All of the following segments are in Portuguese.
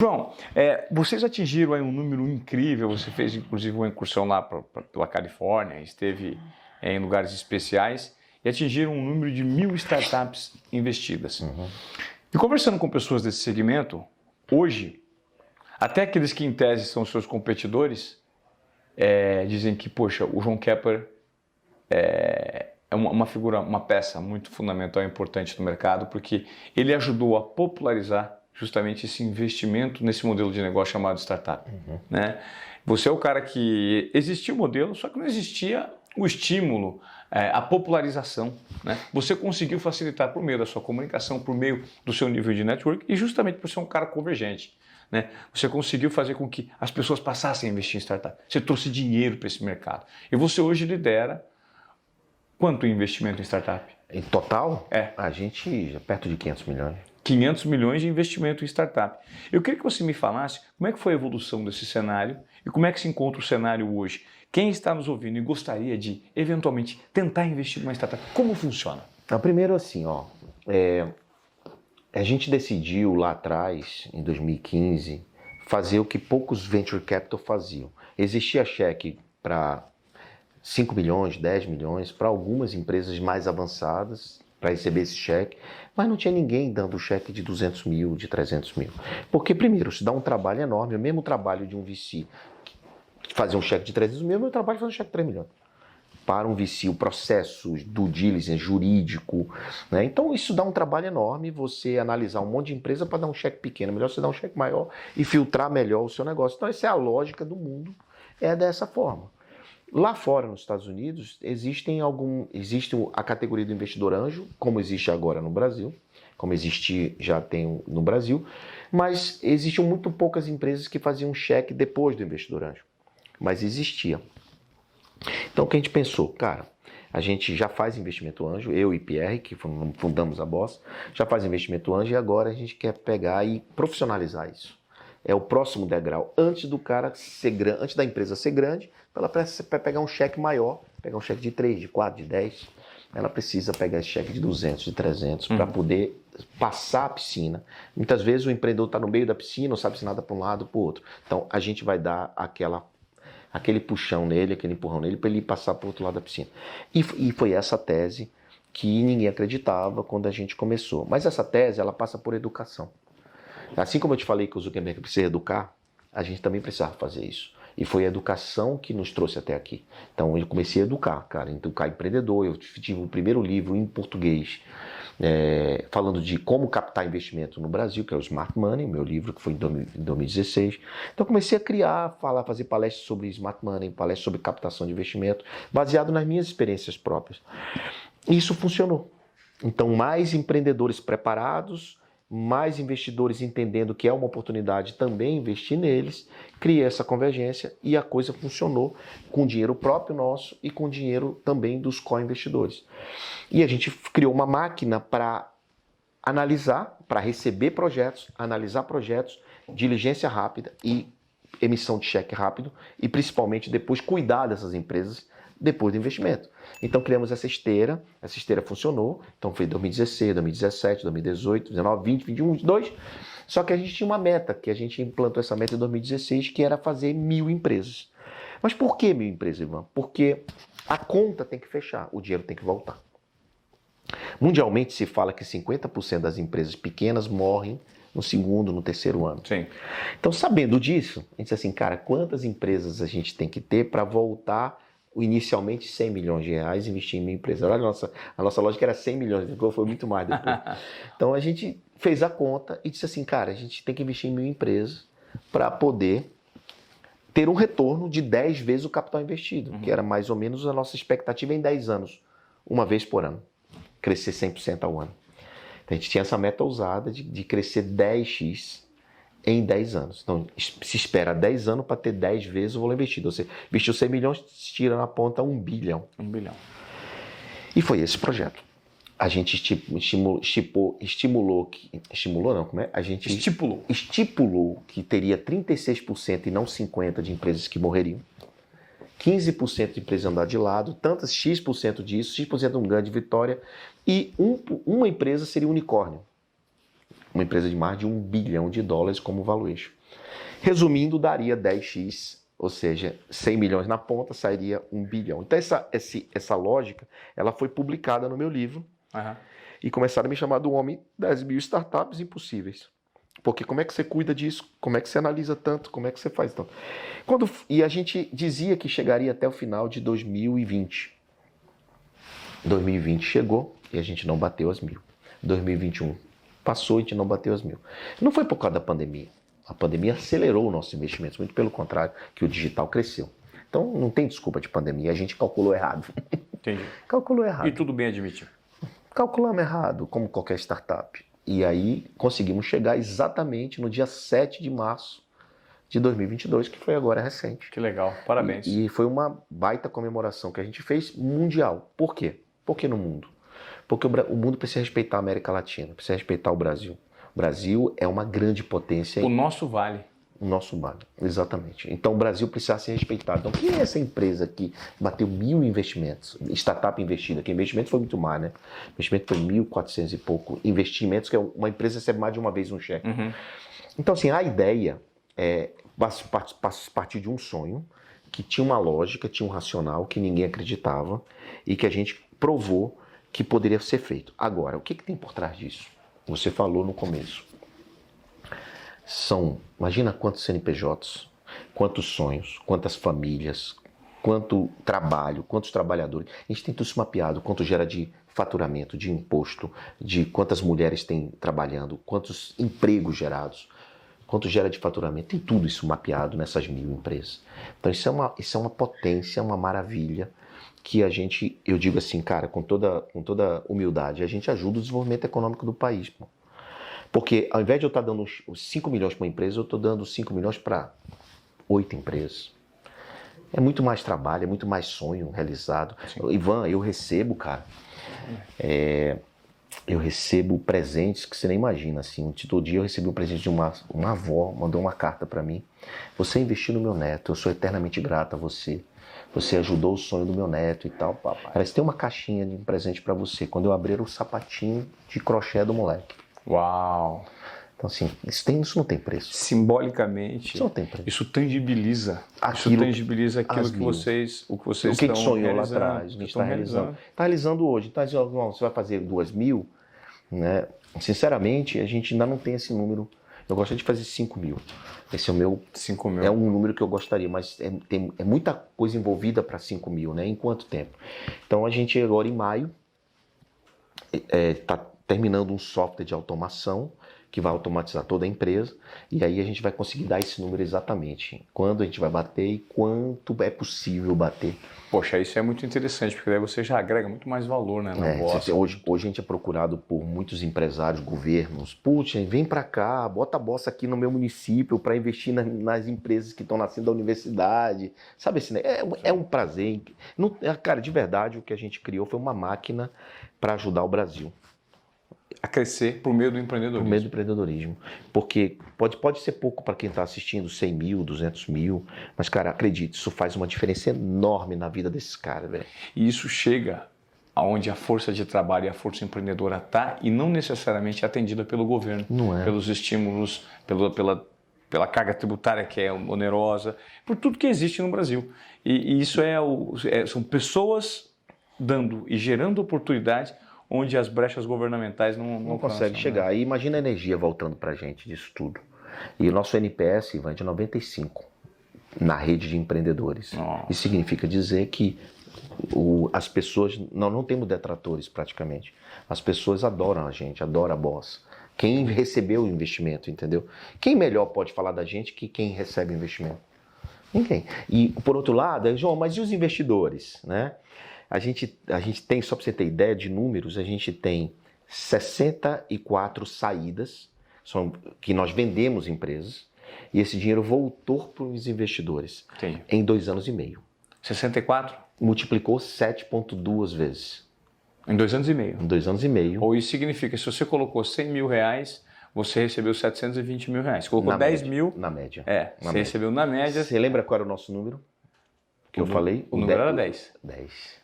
João, vocês atingiram aí um número incrível, você fez inclusive uma incursão lá pela Califórnia, esteve em lugares especiais e atingiram um número de 1.000 startups investidas. E conversando com pessoas desse segmento, hoje, até aqueles que em tese são seus competidores, dizem que, poxa, o João Kepper é uma figura, uma peça muito fundamental e importante no mercado, porque ele ajudou a popularizar justamente esse investimento nesse modelo de negócio chamado startup. Né? Você é o cara que existia o modelo, só que não existia o estímulo, a popularização. Né? Você conseguiu facilitar por meio da sua comunicação, por meio do seu nível de network e justamente por ser um cara convergente. Né? Você conseguiu fazer com que as pessoas passassem a investir em startup. Você trouxe dinheiro para esse mercado. E você hoje lidera quanto investimento em startup? Em total? A gente já perto de 500 milhões. 500 milhões de investimento em startup. Eu queria que você me falasse como é que foi a evolução desse cenário e como é que se encontra o cenário hoje. Quem está nos ouvindo e gostaria de, eventualmente, tentar investir numa startup, como funciona? Primeiro assim, a gente decidiu lá atrás, em 2015, fazer o que poucos venture capital faziam. Existia cheque para 5 milhões, 10 milhões, para algumas empresas mais avançadas, para receber esse cheque, mas não tinha ninguém dando cheque de 200 mil, de 300 mil. Porque, primeiro, isso dá um trabalho enorme, o mesmo trabalho de um VC fazer um cheque de 300 mil, o meu trabalho é fazer um cheque de 3 milhões. Para um VC, o processo do diligence jurídico, né? Então isso dá um trabalho enorme, você analisar um monte de empresa para dar um cheque pequeno, melhor você dar um cheque maior e filtrar melhor o seu negócio. Então essa é a lógica do mundo, é dessa forma. Lá fora, nos Estados Unidos, existe a categoria do investidor anjo, como existe agora no Brasil, como existe já tem no Brasil, mas existiam muito poucas empresas que faziam cheque depois do investidor anjo, mas existia. Então o que a gente pensou? Cara, a gente já faz investimento anjo, eu e Pierre, que fundamos a Boss, já faz investimento anjo e agora a gente quer pegar e profissionalizar isso. É o próximo degrau, antes do cara ser grande, antes da empresa ser grande, ela precisa pegar um cheque maior, pegar um cheque de 3, de 4, de 10, ela precisa pegar esse cheque de 200, de 300, para poder passar a piscina. Muitas vezes o empreendedor está no meio da piscina, não sabe se nada para um lado ou para o outro. Então a gente vai dar aquele puxão nele, aquele empurrão nele, para ele passar para o outro lado da piscina. E foi essa tese que ninguém acreditava quando a gente começou. Mas essa tese, ela passa por educação. Assim como eu te falei que o Zuckerberg precisa educar, a gente também precisava fazer isso. E foi a educação que nos trouxe até aqui. Então eu comecei a educar, cara, educar empreendedor. Eu tive o primeiro livro em português, falando de como captar investimento no Brasil, que é o Smart Money, meu livro que foi em 2016. Então eu comecei a criar, fazer palestras sobre Smart Money, palestras sobre captação de investimento, baseado nas minhas experiências próprias. E isso funcionou. Então mais empreendedores preparados, mais investidores entendendo que é uma oportunidade também investir neles, criei essa convergência e a coisa funcionou com dinheiro próprio nosso e com dinheiro também dos co-investidores. E a gente criou uma máquina para analisar, para receber projetos, analisar projetos, diligência rápida e emissão de cheque rápido e principalmente depois cuidar dessas empresas depois do investimento. Então criamos essa esteira funcionou, então foi 2016, 2017, 2018, 2019, 2020, 2021, 2022, só que a gente tinha uma meta, que a gente implantou essa meta em 2016, que era fazer 1.000 empresas. Mas por que 1.000 empresas, Ivan? Porque a conta tem que fechar, o dinheiro tem que voltar. Mundialmente se fala que 50% das empresas pequenas morrem no segundo, no terceiro ano. Sim. Então sabendo disso, a gente disse assim, cara, quantas empresas a gente tem que ter para voltar inicialmente 100 milhões de reais investir em 1.000 empresas. Olha, a nossa lógica era 100 milhões, foi muito mais depois. Então a gente fez a conta e disse assim, cara, a gente tem que investir em 1.000 empresas para poder ter um retorno de 10 vezes o capital investido, que era mais ou menos a nossa expectativa em 10 anos, uma vez por ano, crescer 100% ao ano. Então a gente tinha essa meta ousada de crescer 10x em 10 anos. Então, se espera 10 anos para ter 10 vezes o valor investido. Você investiu 100 milhões, tira na ponta 1 bilhão. 1 bilhão. E foi esse projeto. A gente estipulou que teria 36% e não 50% de empresas que morreriam. 15% de empresas andar de lado, tantas X% disso, X% um ganho de vitória e uma empresa seria unicórnio. Uma empresa de mais de $1 bilhão como valuation. Resumindo, daria 10x, ou seja, 100 milhões na ponta, sairia 1 bilhão. Então essa lógica, ela foi publicada no meu livro e começaram a me chamar do homem das 1000 startups impossíveis. Porque como é que você cuida disso? Como é que você analisa tanto? Como é que você faz tanto? E a gente dizia que chegaria até o final de 2020. 2020 chegou e a gente não bateu as 1000. 2021 passou e a gente não bateu as 1000. Não foi por causa da pandemia. A pandemia acelerou os nossos investimentos, muito pelo contrário, que o digital cresceu. Então não tem desculpa de pandemia, a gente calculou errado. Entendi. Calculou errado. E tudo bem admitir. Calculamos errado, como qualquer startup. E aí conseguimos chegar exatamente no dia 7 de março de 2022, que foi agora recente. Que legal, parabéns. E foi uma baita comemoração que a gente fez mundial. Por quê? Por que no mundo? Porque o mundo precisa respeitar a América Latina, precisa respeitar o Brasil. O Brasil é uma grande potência. O nosso vale. O nosso vale, exatamente. Então o Brasil precisa ser respeitado. Então quem é essa empresa que bateu 1000 investimentos? Startup investida, que investimento foi muito mais, né? Investimento foi 1.400 e pouco. Investimentos, que é uma empresa recebe mais de uma vez um cheque. Então assim, a ideia é partir de um sonho que tinha uma lógica, tinha um racional, que ninguém acreditava e que a gente provou que poderia ser feito. Agora, o que tem por trás disso? Você falou no começo. Imagina quantos CNPJs, quantos sonhos, quantas famílias, quanto trabalho, quantos trabalhadores. A gente tem tudo isso mapeado, quanto gera de faturamento, de imposto, de quantas mulheres tem trabalhando, quantos empregos gerados, quanto gera de faturamento. Tem tudo isso mapeado nessas 1000 empresas. Então isso é uma potência, uma maravilha que eu digo assim, cara, com toda humildade, a gente ajuda o desenvolvimento econômico do país, pô. Porque ao invés de eu estar dando os 5 milhões para uma empresa, eu estou dando 5 milhões para 8 empresas. É muito mais trabalho, é muito mais sonho realizado. Sim. Ivan, eu recebo, cara, eu recebo presentes que você nem imagina. Assim, todo dia eu recebi um presente de uma avó, mandou uma carta para mim. Você investiu no meu neto, eu sou eternamente grato a você. Você ajudou o sonho do meu neto e tal, papai. Parece que tem uma caixinha de um presente para você. Quando eu abrir o sapatinho de crochê do moleque. Uau! Então, assim, isso não tem preço. Simbolicamente, isso não tem preço. Isso tangibiliza. Aquilo que vocês o que sonhou lá atrás, a gente está realizando. Está realizando hoje. Então, você vai fazer 2.000, né? Sinceramente, a gente ainda não tem esse número. Eu gostaria de fazer 5.000. Esse é o meu. 5.000. É um número que eu gostaria, mas é muita coisa envolvida para 5.000, né? Em quanto tempo? Então, a gente agora em maio está terminando um software de automação que vai automatizar toda a empresa, e aí a gente vai conseguir dar esse número exatamente, quando a gente vai bater e quanto é possível bater. Poxa, isso é muito interessante, porque daí você já agrega muito mais valor, né, no negócio. Hoje a gente é procurado por muitos empresários, governos. Putz, vem para cá, bota a bossa aqui no meu município para investir nas empresas que estão nascendo da universidade. Sabe assim, né? É um prazer. Cara, de verdade, o que a gente criou foi uma máquina para ajudar o Brasil a crescer por meio do empreendedorismo. Por meio do empreendedorismo. Porque pode ser pouco para quem está assistindo, 100 mil, 200 mil, mas, cara, acredite, isso faz uma diferença enorme na vida desses caras, velho. E isso chega aonde a força de trabalho e a força empreendedora está e não necessariamente é atendida pelo governo. Não é. Pelos estímulos, pela carga tributária que é onerosa, por tudo que existe no Brasil. E isso são pessoas dando e gerando oportunidade onde as brechas governamentais não conseguem chegar. E imagina a energia voltando para a gente disso tudo. E o nosso NPS, Ivan, é de 95 na rede de empreendedores. Nossa. Isso significa dizer que as pessoas... Não temos detratores praticamente. As pessoas adoram a gente, adoram a Boss. Quem recebeu o investimento, entendeu? Quem melhor pode falar da gente que quem recebe o investimento? Ninguém. E, por outro lado, João, mas e os investidores, né? A gente tem, só para você ter ideia de números, a gente tem 64 saídas que nós vendemos empresas e esse dinheiro voltou para os investidores. Entendi. Em 2 anos e meio. 64? Multiplicou 7,2 vezes. Em 2 anos e meio? Em 2 anos e meio. Ou isso significa, se você colocou 100 mil reais, você recebeu 720 mil reais. Colocou 10 mil... Na média. Você recebeu na média... Você lembra qual era o nosso número? Que eu falei? O número era 10. 10.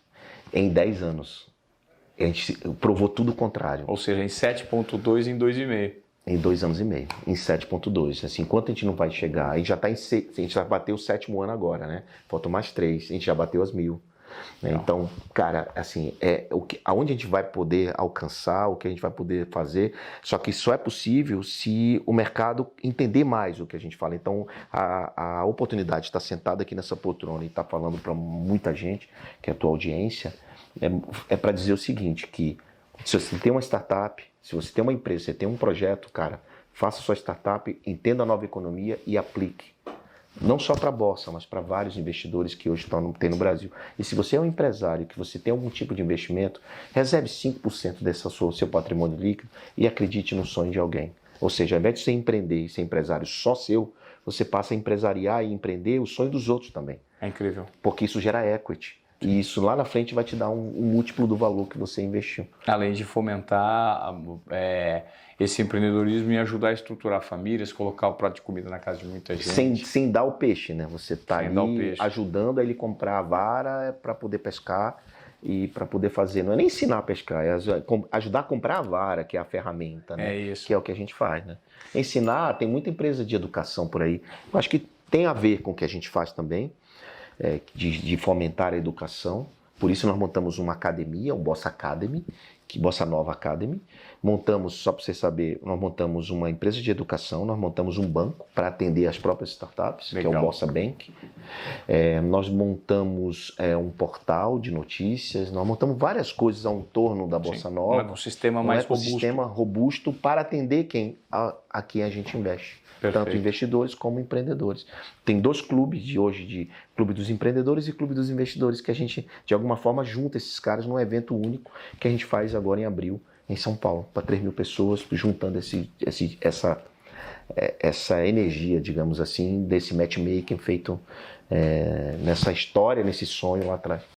Em 10 anos. A gente provou tudo o contrário. Ou seja, em 7,2 em 2,5. Em 2 anos e meio, em 7,2. Assim, enquanto a gente não vai chegar, a gente já está a gente já bateu o 7º ano agora, né? Faltam mais 3, a gente já bateu as 1.000. Né? Então, cara, assim, aonde a gente vai poder alcançar, o que a gente vai poder fazer, só que só é possível se o mercado entender mais o que a gente fala. Então, a oportunidade de estar sentado aqui nessa poltrona e estar falando para muita gente, que é a tua audiência, é para dizer o seguinte, que se você tem uma startup, se você tem uma empresa, você tem um projeto, cara, faça sua startup, entenda a nova economia e aplique. Não só para a Bolsa, mas para vários investidores que hoje tem no Brasil. E se você é um empresário, que você tem algum tipo de investimento, reserve 5% desse seu patrimônio líquido e acredite no sonho de alguém. Ou seja, ao invés de você empreender e ser empresário só seu, você passa a empresariar e empreender o sonho dos outros também. É incrível. Porque isso gera equity. E isso lá na frente vai te dar um múltiplo do valor que você investiu. Além de fomentar esse empreendedorismo e ajudar a estruturar famílias, colocar o prato de comida na casa de muita gente. Sem dar o peixe, né? Você está ali ajudando a ele comprar a vara para poder pescar e para poder fazer. Não é nem ensinar a pescar, é ajudar a comprar a vara, que é a ferramenta, né? É isso. Que é o que a gente faz, né? Ensinar, tem muita empresa de educação por aí. Eu acho que tem a ver com o que a gente faz também. De fomentar a educação. Por isso nós montamos uma academia, o Bossa Academy, Bossa Nova Academy. Montamos, só para você saber, nós montamos uma empresa de educação, nós montamos um banco para atender as próprias startups, Legal. que é o Bossa Bank. Nós montamos um portal de notícias, nós montamos várias coisas ao torno da Bossa Nova. Um ecossistema mais robusto. Um ecossistema robusto para atender a quem a gente investe. Perfeito. Tanto investidores como empreendedores. Tem 2 clubes de hoje, de Clube dos Empreendedores e Clube dos Investidores, que a gente, de alguma forma, junta esses caras num evento único que a gente faz agora em abril, em São Paulo, para 3.000 pessoas, juntando essa energia, digamos assim, desse matchmaking feito nessa história, nesse sonho lá atrás.